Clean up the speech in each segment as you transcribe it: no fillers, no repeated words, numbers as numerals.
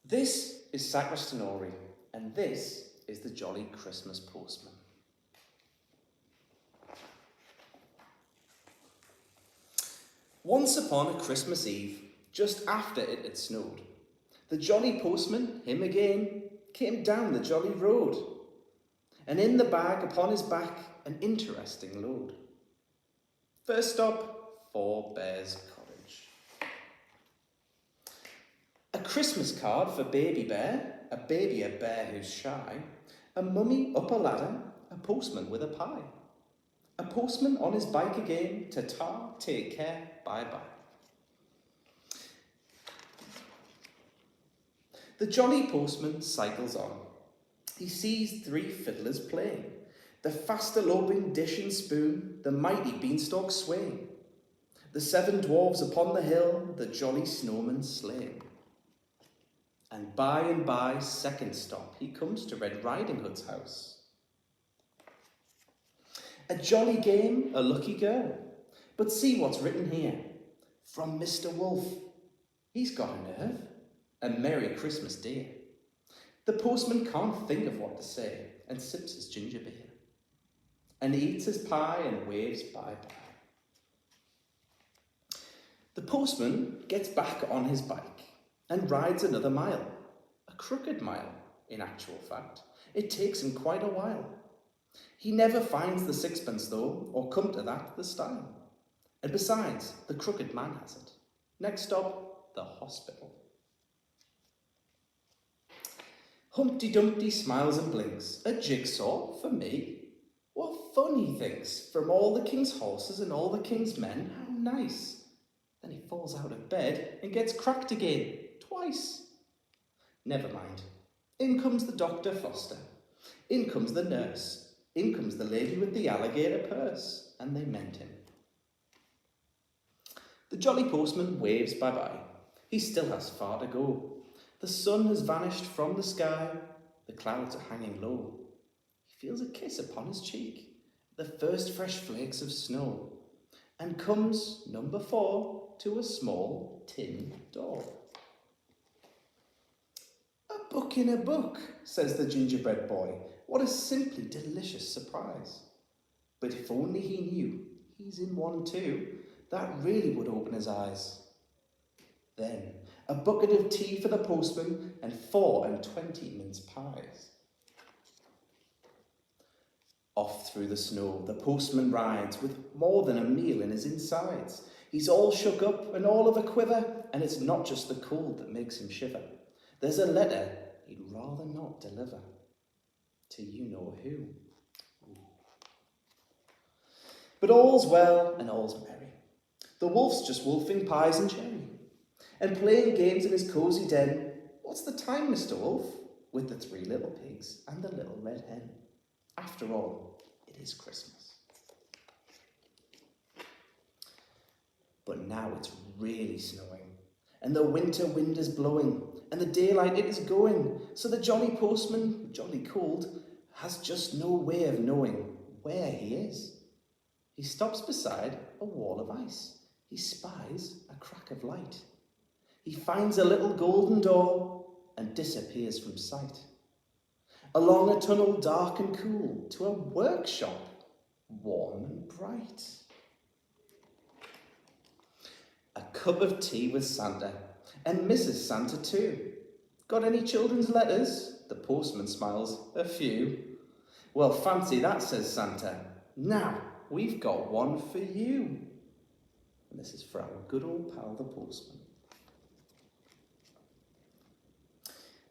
This is Sacristo-nory, and this is the Jolly Christmas Postman. Once upon a Christmas Eve, just after it had snowed, the jolly postman, him again, came down the jolly road, and in the bag upon his back an interesting load. First stop, 4 Bears Cottage. A Christmas card for Baby Bear, a bear who's shy, a mummy up a ladder, a postman with a pie. A postman on his bike again, ta-ta, take care, bye-bye. The jolly postman cycles on. He sees 3 fiddlers playing, the fast-eloping dish and spoon, the mighty beanstalk swaying, the 7 dwarves upon the hill, the jolly snowman sleighing. And by, second stop, he comes to Red Riding Hood's house. A jolly game, a lucky girl. But see what's written here. From Mr. Wolf. He's got a nerve. A Merry Christmas, dear. The postman can't think of what to say and sips his ginger beer. And eats his pie and waves bye-bye. The postman gets back on his bike and rides another mile. A crooked mile, in actual fact. It takes him quite a while. He never finds the 6pence though, or come to that, the style. And besides, the crooked man has it. Next stop, the hospital. Humpty Dumpty smiles and blinks. A jigsaw for me? What fun, he thinks, from all the king's horses and all the king's men, how nice. Then he falls out of bed and gets cracked again, twice. Never mind. In comes the Dr. Foster. In comes the nurse. In comes the lady with the alligator purse, and they mend him. The jolly postman waves bye-bye. He still has far to go. The sun has vanished from the sky. The clouds are hanging low. He feels a kiss upon his cheek, the first fresh flakes of snow, and comes, number 4, to a small tin door. A book in a book, says the gingerbread boy. What a simply delicious surprise. But if only he knew he's in one too, that really would open his eyes. Then a bucket of tea for the postman and 24 mince pies. Off through the snow the postman rides with more than a meal in his insides. He's all shook up and all of a quiver, and it's not just the cold that makes him shiver. There's a letter he'd rather not deliver. To you know who. Ooh. But all's well and all's merry. The wolf's just wolfing pies and cherry, and playing games in his cosy den. What's the time, Mr. Wolf? With the 3 little pigs and the little red hen. After all, it is Christmas. But now it's really snowing, and the winter wind is blowing, and the daylight it is going, so the jolly postman, jolly cold, has just no way of knowing where he is. He stops beside a wall of ice. He spies a crack of light. He finds a little golden door and disappears from sight. Along a tunnel dark and cool to a workshop warm and bright. A cup of tea with Santa and Mrs. Santa too. Got any children's letters? The postman smiles, a few. Well, fancy that, says Santa. Now, we've got one for you. And this is for our good old pal, the postman.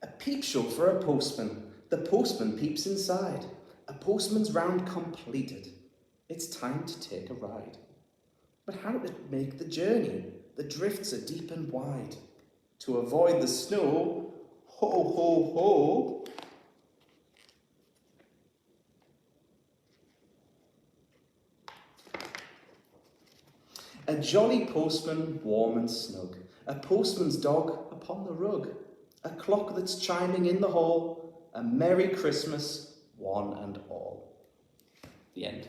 A peep show for a postman. The postman peeps inside. A postman's round completed. It's time to take a ride. But how to make the journey? The drifts are deep and wide. To avoid the snow, ho, ho, ho. A jolly postman, warm and snug. A postman's dog upon the rug. A clock that's chiming in the hall. A Merry Christmas, one and all. The end.